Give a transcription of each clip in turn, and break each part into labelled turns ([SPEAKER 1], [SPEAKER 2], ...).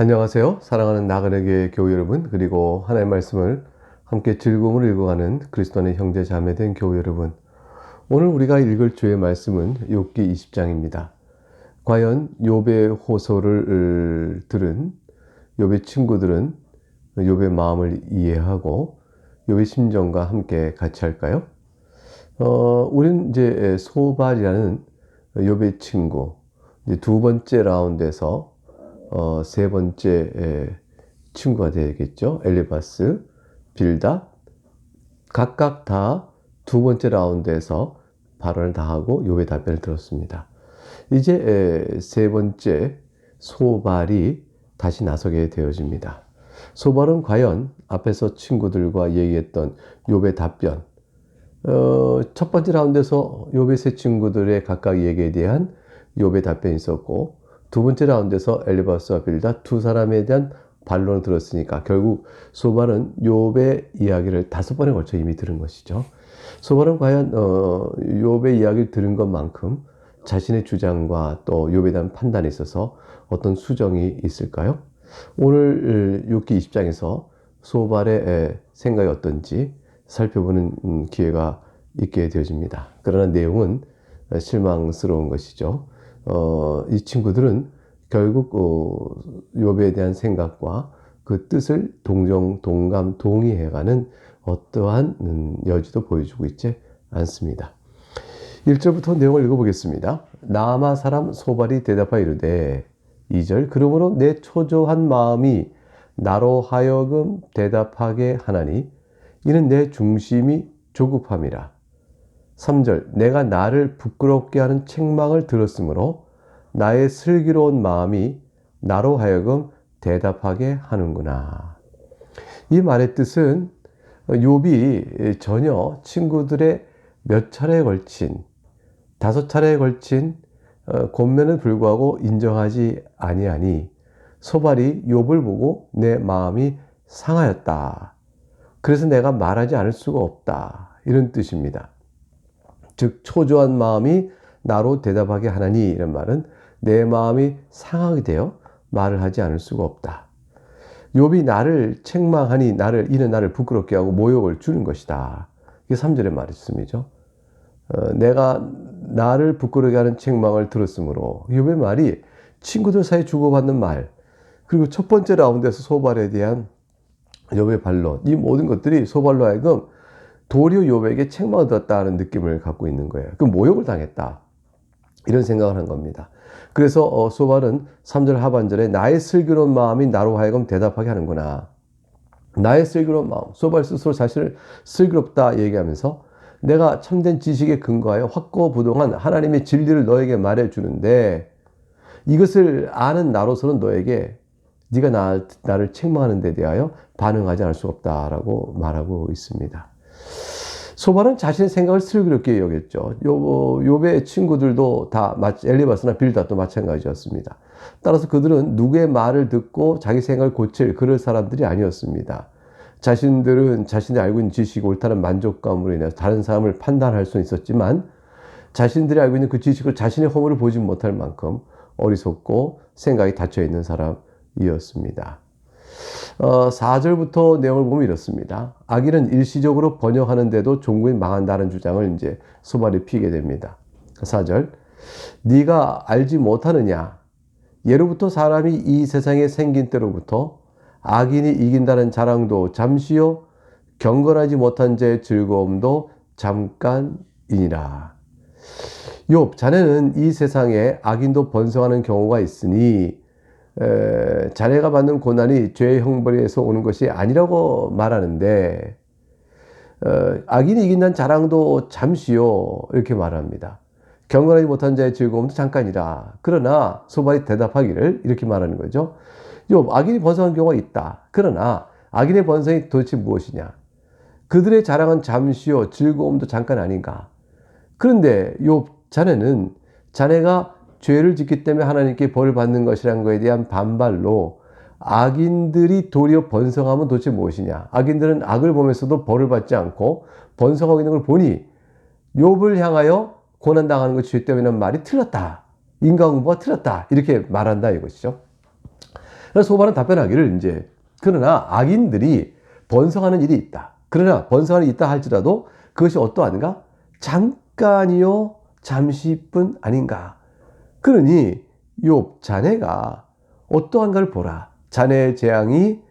[SPEAKER 1] 안녕하세요. 사랑하는 나그네교회 교회 여러분, 그리고 하나님의 말씀을 함께 즐거움으로 읽어가는 그리스도 안의 형제 자매된 교회 여러분, 오늘 우리가 읽을 주의 말씀은 욥기 20장입니다. 과연 욥의 호소를 들은 욥의 친구들은 욥의 마음을 이해하고 욥의 심정과 함께 같이 할까요? 우린 이제 소발이라는 욥의 친구, 이제 두 번째 라운드에서 세 번째 친구가 되겠죠. 엘리바스, 빌닷, 각각 다 두 번째 라운드에서 발언을 다 하고 욥의 답변을 들었습니다. 이제 세 번째 소발이 다시 나서게 되어집니다. 소발은 과연 앞에서 친구들과 얘기했던 욥의 답변, 첫 번째 라운드에서 욥의 세 친구들의 각각 얘기에 대한 욥의 답변이 있었고, 두 번째 라운드에서 엘리바스와 빌닷 두 사람에 대한 반론을 들었으니까 결국 소발은 욥의 이야기를 5번에 걸쳐 이미 들은 것이죠. 소발은 과연 욥의 이야기를 들은 것만큼 자신의 주장과 또 욥에 대한 판단에 있어서 어떤 수정이 있을까요? 오늘 욥기 20장에서 소발의 생각이 어떤지 살펴보는 기회가 있게 되어집니다. 그러나 내용은 실망스러운 것이죠. 이 친구들은 결국 욥에 대한 생각과 그 뜻을 동감, 동의해가는 어떠한 여지도 보여주고 있지 않습니다. 1절부터 내용을 읽어보겠습니다. 나아마 사람 소발이 대답하여 이르되 2절 그러므로 내 초조한 마음이 나로 하여금 대답하게 하나니 이는 내 중심이 조급함이라. 3절 내가 나를 부끄럽게 하는 책망을 들었으므로 나의 슬기로운 마음이 나로 하여금 대답하게 하는구나. 이 말의 뜻은 욥이 전혀 친구들의 몇 차례에 걸친 5차례에 걸친 권면을 불구하고 인정하지 아니하니 소발이 욥을 보고 내 마음이 상하였다. 그래서 내가 말하지 않을 수가 없다. 이런 뜻입니다. 즉 초조한 마음이 나로 대답하게 하나니 이런 말은 내 마음이 상하게 되어 말을 하지 않을 수가 없다. 욥이 나를 책망하니 이는 나를 부끄럽게 하고 모욕을 주는 것이다. 이게 3절의 말씀이죠. 내가 나를 부끄럽게 하는 책망을 들었으므로 욥의 말이 친구들 사이에 주고받는 말, 그리고 첫 번째 라운드에서 소발에 대한 욥의 반론, 이 모든 것들이 소발로 하여금 도리어 욥에게 책망을 들었다는 느낌을 갖고 있는 거예요. 그 모욕을 당했다. 이런 생각을 한 겁니다. 그래서 소발은 3절 하반절에 나의 슬기로운 마음이 나로 하여금 대답하게 하는구나. 나의 슬기로운 마음. 소발 스스로 자신을 슬기롭다 얘기하면서 내가 참된 지식에 근거하여 확고부동한 하나님의 진리를 너에게 말해주는데 이것을 아는 나로서는 너에게 네가 나를 책망하는 데 대하여 반응하지 않을 수 없다라고 말하고 있습니다. 소발은 자신의 생각을 슬기롭게 여겼죠. 욥의 친구들도 다 엘리바스나 빌닷도 마찬가지였습니다. 따라서 그들은 누구의 말을 듣고 자기 생각을 고칠 그럴 사람들이 아니었습니다. 자신들은 자신이 알고 있는 지식이 옳다는 만족감으로 인해서 다른 사람을 판단할 수는 있었지만 자신들이 알고 있는 그 지식을 자신의 허물을 보지 못할 만큼 어리석고 생각이 닫혀있는 사람이었습니다. 4절부터 내용을 보면 이렇습니다. 악인은 일시적으로 번영하는데도 종국이 망한다는 주장을 이제 소발이 피게 됩니다. 4절 네가 알지 못하느냐 예로부터 사람이 이 세상에 생긴 때로부터 악인이 이긴다는 자랑도 잠시요 경건하지 못한 자의 즐거움도 잠깐이니라. 욥 자네는 이 세상에 악인도 번성하는 경우가 있으니 자네가 받는 고난이 죄의 형벌에서 오는 것이 아니라고 말하는데 악인이 이긴다는 자랑도 잠시요 이렇게 말합니다. 경건하지 못한 자의 즐거움도 잠깐이라. 그러나 소발이 대답하기를 이렇게 말하는 거죠. 욥 악인이 번성한 경우가 있다. 그러나 악인의 번성이 도대체 무엇이냐. 그들의 자랑은 잠시요 즐거움도 잠깐 아닌가. 그런데 욥 자네는 자네가 죄를 짓기 때문에 하나님께 벌을 받는 것이라는 것에 대한 반발로 악인들이 도리어 번성하면 도대체 무엇이냐. 악인들은 악을 보면서도 벌을 받지 않고 번성하고 있는 걸 보니 욥을 향하여 고난당하는 것이 죄 때문이라는 말이 틀렸다. 인과응보가 틀렸다. 이렇게 말한다 이것이죠. 그래서 소발은 답변하기를 이제 그러나 악인들이 번성하는 일이 있다. 그러나 번성하는 일이 있다 할지라도 그것이 어떠한가? 잠깐이요 잠시뿐 아닌가. 그러니 욥 자네가 어떠한가를 보라. 자네의 재앙이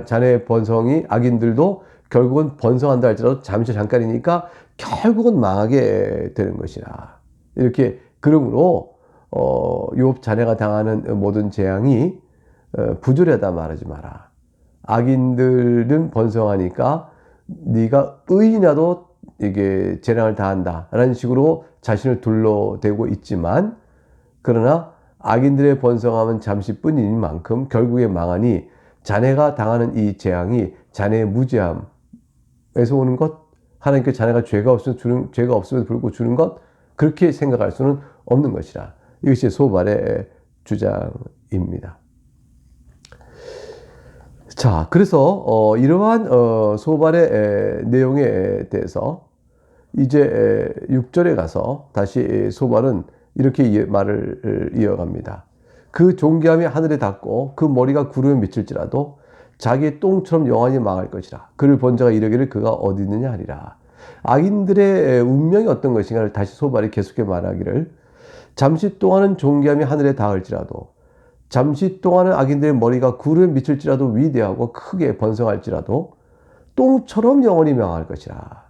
[SPEAKER 1] 자네의 번성이 악인들도 결국은 번성한다 할지라도 잠시 잠깐이니까 결국은 망하게 되는 것이라. 이렇게 그러므로 욥 자네가 당하는 모든 재앙이 부조리하다 말하지 마라. 악인들은 번성하니까 네가 의인이라도 이게 재앙을 당한다 라는 식으로 자신을 둘러대고 있지만, 그러나 악인들의 번성함은 잠시뿐인 만큼 결국에 망하니 자네가 당하는 이 재앙이 자네의 무죄함에서 오는 것, 하나님께 자네가 죄가 없음에도 불구하고 주는 것, 그렇게 생각할 수는 없는 것이라. 이것이 소발의 주장입니다. 자, 그래서 이러한 소발의 내용에 대해서 이제 6절에 가서 다시 소발은 이렇게 말을 이어갑니다. 그 존귀함이 하늘에 닿고 그 머리가 구름에 미칠지라도 자기의 똥처럼 영원히 망할 것이라. 그를 본 자가 이르기를 그가 어디 있느냐 하리라. 악인들의 운명이 어떤 것인가를 다시 소발이 계속해 말하기를, 잠시 동안은 존귀함이 하늘에 닿을지라도, 잠시 동안은 악인들의 머리가 구름에 미칠지라도 위대하고 크게 번성할지라도 똥처럼 영원히 명할 것이라.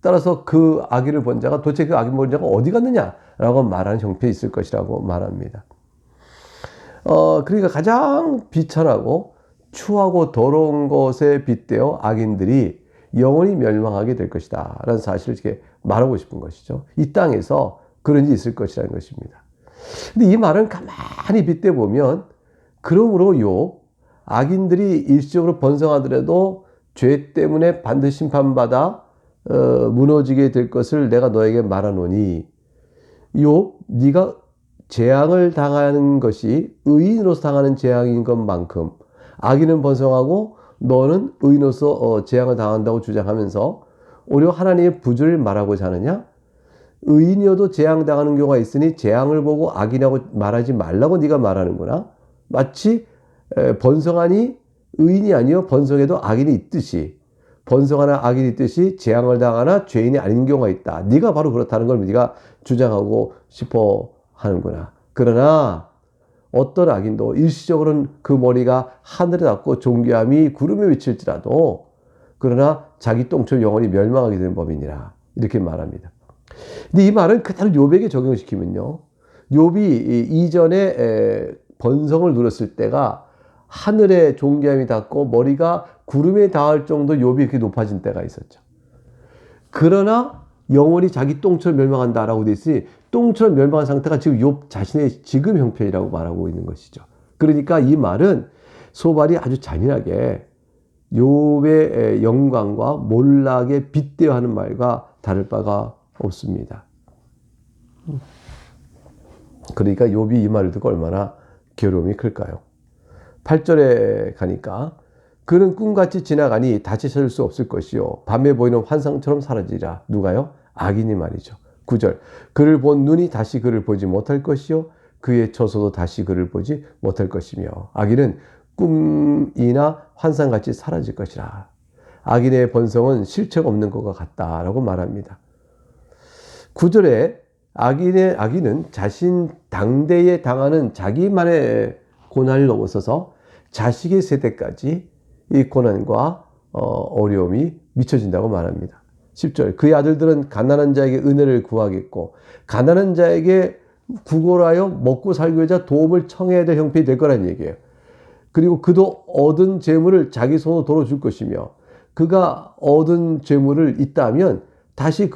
[SPEAKER 1] 따라서 그 악인을 본 자가 도대체 그 악인 본 자가 어디 갔느냐라고 말하는 형편이 있을 것이라고 말합니다. 그러니까 가장 비천하고 추하고 더러운 것에 빗대어 악인들이 영원히 멸망하게 될 것이다 라는 사실을 이렇게 말하고 싶은 것이죠. 이 땅에서 그런 일이 있을 것이라는 것입니다. 근데 이 말은 가만히 빗대 보면, 그러므로 악인들이 일시적으로 번성하더라도 죄 때문에 반드시 심판받아 무너지게 될 것을 내가 너에게 말하노니, 네가 재앙을 당하는 것이 의인으로서 당하는 재앙인 것만큼 악인은 번성하고 너는 의인으로서 재앙을 당한다고 주장하면서 오히려 하나님의 부조리를 말하고자 하느냐? 의인이어도 재앙당하는 경우가 있으니 재앙을 보고 악이라고 말하지 말라고 네가 말하는구나. 마치 번성하니 의인이 아니요 번성해도 악인이 있듯이, 번성하나 악인이 있듯이 재앙을 당하나 죄인이 아닌 경우가 있다. 네가 바로 그렇다는 걸 네가 주장하고 싶어 하는구나. 그러나 어떤 악인도 일시적으로는 그 머리가 하늘에 닿고 존귀함이 구름에 미칠지라도 그러나 자기 똥처럼 영원히 멸망하게 되는 법이니라. 이렇게 말합니다. 근데 이 말은 그대로 욥에게 적용시키면요, 욥이 이전에 번성을 누렸을 때가 하늘에 존귀함이 닿고 머리가 구름에 닿을 정도 욥이 이렇게 높아진 때가 있었죠. 그러나 영원히 자기 똥처럼 멸망한다라고 되어 있으니 똥처럼 멸망한 상태가 지금 욥 자신의 지금 형편이라고 말하고 있는 것이죠. 그러니까 이 말은 소발이 아주 잔인하게 욥의 영광과 몰락에 빗대어 하는 말과 다를 바가 없습니다. 그러니까 욥이 이 말을 듣고 얼마나 괴로움이 클까요? 8절에 가니까 그는 꿈같이 지나가니 다시 찾을 수 없을 것이요 밤에 보이는 환상처럼 사라지리라. 누가요? 악인이 말이죠. 9절 그를 본 눈이 다시 그를 보지 못할 것이요 그의 처소도 다시 그를 보지 못할 것이며 악인은 꿈이나 환상같이 사라질 것이라. 악인의 번성은 실체가 없는 것과 같다라고 말합니다. 9절에 악인은 자신 당대에 당하는 자기만의 고난을 넘어서서 자식의 세대까지 이 고난과 어려움이 미쳐진다고 말합니다. 10절 그의 아들들은 가난한 자에게 은혜를 구하겠고 가난한 자에게 구걸하여 먹고 살기 위해서 도움을 청해야 될 형편이 될 거란 얘기예요. 그리고 그도 얻은 재물을 자기 손으로 돌아줄 것이며 그가 얻은 재물을 있다면 다시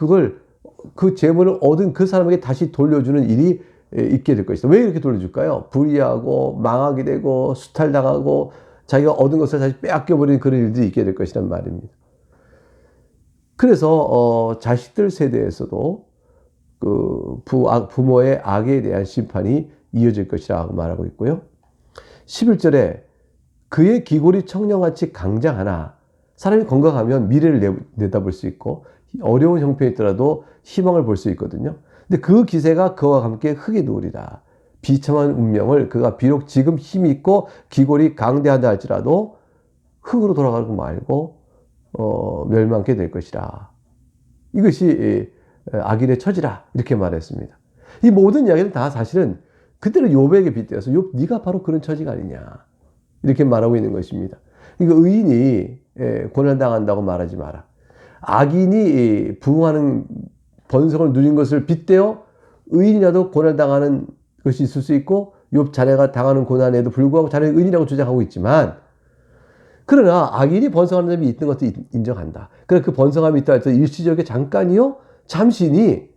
[SPEAKER 1] 그 재물을 얻은 그 사람에게 다시 돌려주는 일이 있게 될 것이다. 왜 이렇게 돌려줄까요? 불의하고 망하게 되고 수탈당하고 자기가 얻은 것을 다시 빼앗겨버리는 그런 일들이 있게 될 것이란 말입니다. 그래서 자식들 세대에서도 그 부모의 악에 대한 심판이 이어질 것이라고 말하고 있고요. 11절에 그의 기골이 청년같이 강장하나 사람이 건강하면 미래를 내다볼 수 있고 어려운 형편이 있더라도 희망을 볼 수 있거든요. 근데 그 기세가 그와 함께 흙에 누우리라. 비참한 운명을 그가 비록 지금 힘이 있고 기골이 강대하다 할지라도 흙으로 돌아가는 거 말고 멸망케 될 것이라. 이것이 악인의 처지라 이렇게 말했습니다. 이 모든 이야기는 다 사실은 그때는 욥에게 빗대어서 욥 네가 바로 그런 처지가 아니냐 이렇게 말하고 있는 것입니다. 이거 의인이 고난당한다고 말하지 마라. 악인이 부흥하는 번성을 누린 것을 빗대어 의인이라도 고난당하는 것이 있을 수 있고 욥 자네가 당하는 고난에도 불구하고 자네는 의인이라고 주장하고 있지만 그러나 악인이 번성하는 점이 있는 것도 인정한다. 그러나 그 번성함이 있다 해서 일시적에 잠깐이요 잠시니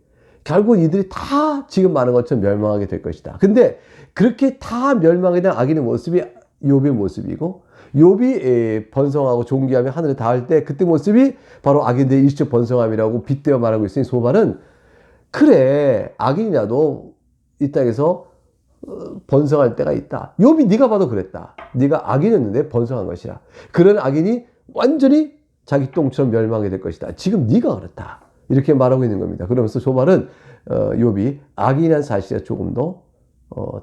[SPEAKER 1] 결국 이들이 다 지금 말한 것처럼 멸망하게 될 것이다. 근데 그렇게 다 멸망하게 된 악인의 모습이 욥의 모습이고 욥이 번성하고 존귀하며 하늘에 닿을 때 그때 모습이 바로 악인들의 일시적 번성함이라고 빗대어 말하고 있으니 소발은 그래 악인이라도 이 땅에서 번성할 때가 있다. 욥이 네가 봐도 그랬다. 네가 악인이었는데 번성한 것이라. 그런 악인이 완전히 자기 똥처럼 멸망하게 될 것이다. 지금 네가 그렇다. 이렇게 말하고 있는 겁니다. 그러면서 소발은 욥이 악인이라는 사실에 조금 더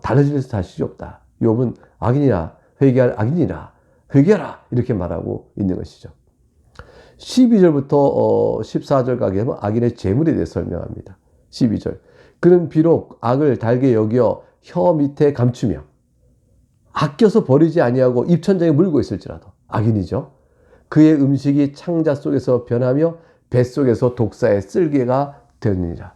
[SPEAKER 1] 달라질 사실이 없다. 욥은 악인이라 회개할 악인이라 회개하라 이렇게 말하고 있는 것이죠. 12절부터 14절 가게 되면 악인의 재물에 대해 설명합니다. 12절 그는 비록 악을 달게 여겨 혀 밑에 감추며 아껴서 버리지 아니하고 입천장에 물고 있을지라도 악인이죠. 그의 음식이 창자 속에서 변하며 뱃속에서 독사의 쓸개가 되느니라.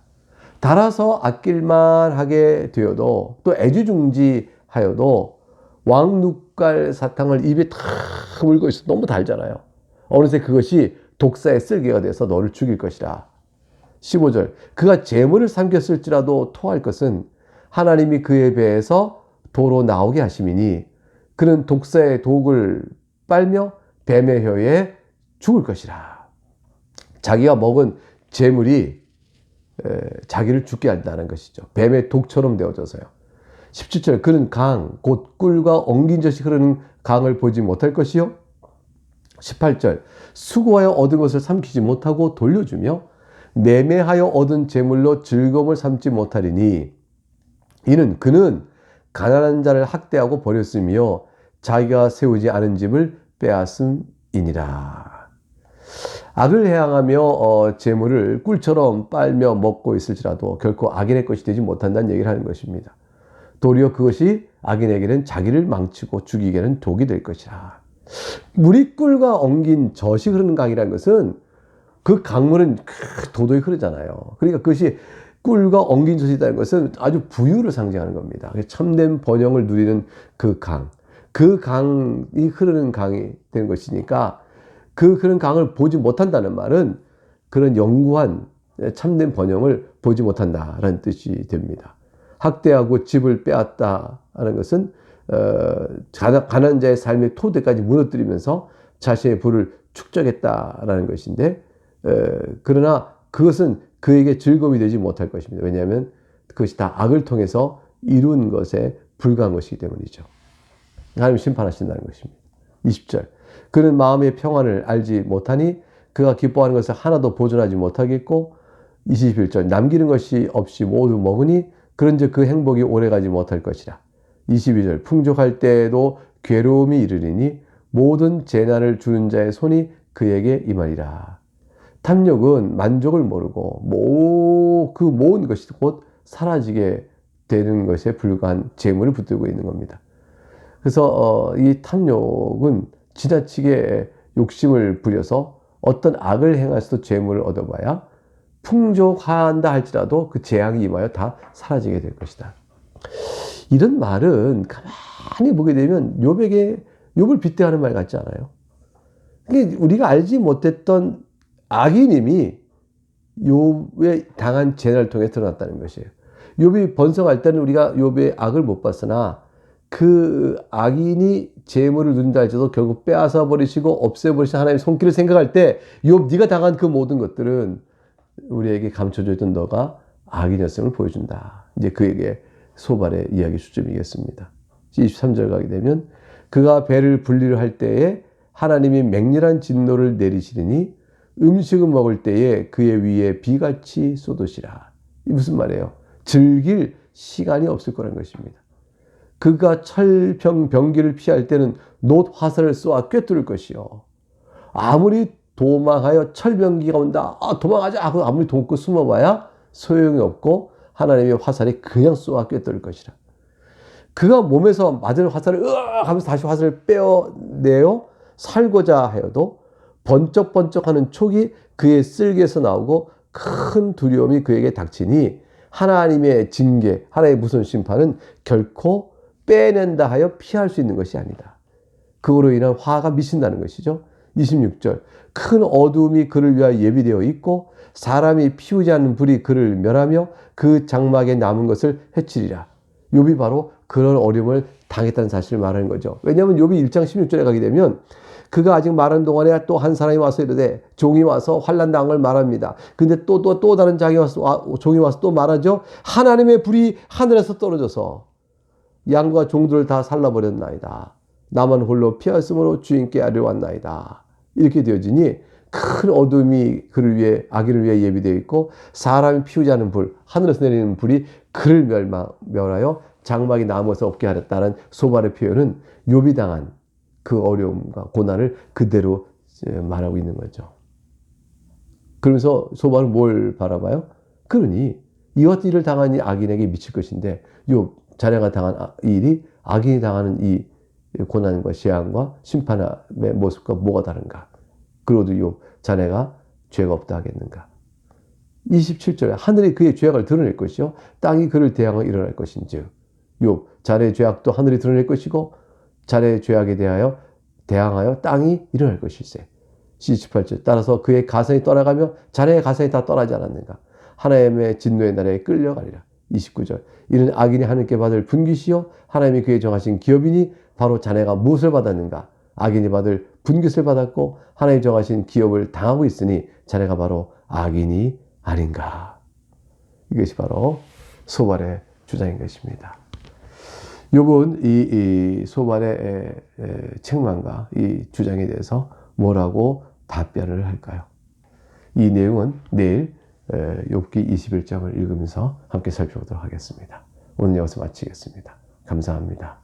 [SPEAKER 1] 달아서 아낄만 하게 되어도 또 애지중지하여도 왕눈깔 사탕을 입에 다 물고 있어 너무 달잖아요. 어느새 그것이 독사의 쓸개가 돼서 너를 죽일 것이라. 15절 그가 재물을 삼켰을지라도 토할 것은 하나님이 그의 배에서 도로 나오게 하심이니 그는 독사의 독을 빨며 뱀의 혀에 죽을 것이라. 자기가 먹은 재물이 자기를 죽게 한다는 것이죠. 뱀의 독처럼 되어져서요. 17절 그는 강 곧 꿀과 엉긴 젖이 흐르는 강을 보지 못할 것이요. 18절 수고하여 얻은 것을 삼키지 못하고 돌려주며 매매하여 얻은 재물로 즐거움을 삼지 못하리니 이는 그는 가난한 자를 학대하고 버렸으며 자기가 세우지 않은 집을 빼앗음이니라. 악을 해양하며 재물을 꿀처럼 빨며 먹고 있을지라도 결코 악인의 것이 되지 못한다는 얘기를 하는 것입니다. 도리어 그것이 악인에게는 자기를 망치고 죽이게는 독이 될 것이라. 물이 꿀과 엉긴 젖이 흐르는 강이라는 것은 그 강물은 도도히 흐르잖아요. 그러니까 그것이 꿀과 엉긴 젖이 있다는 것은 아주 부유를 상징하는 겁니다. 참된 번영을 누리는 그 강. 그 강이 흐르는 강이 되는 것이니까 그런 강을 보지 못한다는 말은 그런 영구한 참된 번영을 보지 못한다라는 뜻이 됩니다. 학대하고 집을 빼앗다라는 것은 가난한 자의 삶의 토대까지 무너뜨리면서 자신의 부를 축적했다라는 것인데 그러나 그것은 그에게 즐거움이 되지 못할 것입니다. 왜냐하면 그것이 다 악을 통해서 이룬 것에 불과한 것이기 때문이죠. 하나님 심판하신다는 것입니다. 20절 그는 마음의 평안을 알지 못하니 그가 기뻐하는 것을 하나도 보존하지 못하겠고 21절 남기는 것이 없이 모두 먹으니 그런즉 그 행복이 오래가지 못할 것이라. 22절 풍족할 때에도 괴로움이 이르리니 모든 재난을 주는 자의 손이 그에게 임하리라. 탐욕은 만족을 모르고 그 모든 것이 곧 사라지게 되는 것에 불과한 재물을 붙들고 있는 겁니다. 그래서 이 탐욕은 지나치게 욕심을 부려서 어떤 악을 행해서도 재물을 얻어봐야 풍족한다 할지라도 그 재앙이 임하여 다 사라지게 될 것이다. 이런 말은 가만히 보게 되면 욥을 빗대하는 말 같지 않아요? 우리가 알지 못했던 악인임이 욥의 당한 재난을 통해 드러났다는 것이에요. 욥이 번성할 때는 우리가 욥의 악을 못 봤으나 그 악인이 재물을 누린다 할지라도 결국 빼앗아 버리시고 없애버리신 하나님의 손길을 생각할 때 욥 네가 당한 그 모든 것들은 우리에게 감춰져 있던 너가 악인이었음을 보여준다. 이제 그에게 소발의 이야기 수점이겠습니다. 23절 가게 되면 그가 배를 분리를 할 때에 하나님이 맹렬한 진노를 내리시리니 음식을 먹을 때에 그의 위에 비같이 쏟으시라. 이 무슨 말이에요? 즐길 시간이 없을 거라는 것입니다. 그가 병기를 피할 때는 놋 화살을 쏘아 꿰뚫을 것이요. 아무리 도망하여 철병기가 온다, 도망하자 하고 아무리 돕고 숨어봐야 소용이 없고 하나님의 화살이 그냥 쏘아 꿰뚫을 것이라. 그가 몸에서 맞은 화살을 으악 하면서 다시 화살을 빼어내어 살고자 하여도 번쩍번쩍하는 촉이 그의 쓸개에서 나오고 큰 두려움이 그에게 닥치니 하나님의 징계, 하나님의 무서운 심판은 결코 빼낸다 하여 피할 수 있는 것이 아니다. 그거로 인한 화가 미친다는 것이죠. 26절, 큰 어둠이 그를 위하여 예비되어 있고 사람이 피우지 않는 불이 그를 멸하며 그 장막에 남은 것을 해치리라. 욥이 바로 그런 어려움을 당했다는 사실을 말하는 거죠. 왜냐하면 욥이 1장 16절에 가게 되면 그가 아직 말하는 동안에 또 한 사람이 와서 이르되, 종이 와서 환난 당한 걸 말합니다. 근데 또 다른 종이 와서 또 말하죠. 하나님의 불이 하늘에서 떨어져서 양과 종들을 다 살라버렸나이다. 나만 홀로 피하였으므로 주인께 아뢰왔나이다. 이렇게 되어지니 큰 어둠이 그를 위해, 악인을 위해 예비되어 있고 사람이 피우지 않은 불, 하늘에서 내리는 불이 그를 멸하여 장막이 남아서 없게 하였다는 소발의 표현은 욥이 당한 그 어려움과 고난을 그대로 말하고 있는 거죠. 그러면서 소발은 뭘 바라봐요? 그러니 이와 같은 일을 당한 이 악인에게 미칠 것인데, 욥 자네가 당한 일이 악인이 당하는 이 고난과 재앙과 심판의 모습과 뭐가 다른가? 그러도 욥 자네가 죄가 없다 하겠는가? 27절에 하늘이 그의 죄악을 드러낼 것이요 땅이 그를 대항하여 일어날 것인즉, 욥 자네의 죄악도 하늘이 드러낼 것이고 자네의 죄악에 대항하여 땅이 일어날 것일세. 28절, 따라서 그의 가산이 떠나가며 자네의 가산이 다 떠나지 않았는가? 하나님의 진노의 날에 끌려가리라. 29절, 이는 악인이 하나님께 받을 분깃이요 하나님이 그에 정하신 기업이니 바로 자네가 무엇을 받았는가? 악인이 받을 분깃을 받았고 하나님이 정하신 기업을 당하고 있으니 자네가 바로 악인이 아닌가? 이것이 바로 소발의 주장인 것입니다. 욥은 이 소발의 책망과 이 주장에 대해서 뭐라고 답변을 할까요? 이 내용은 내일 욥기 21장을 읽으면서 함께 살펴보도록 하겠습니다. 오늘 여기서 마치겠습니다. 감사합니다.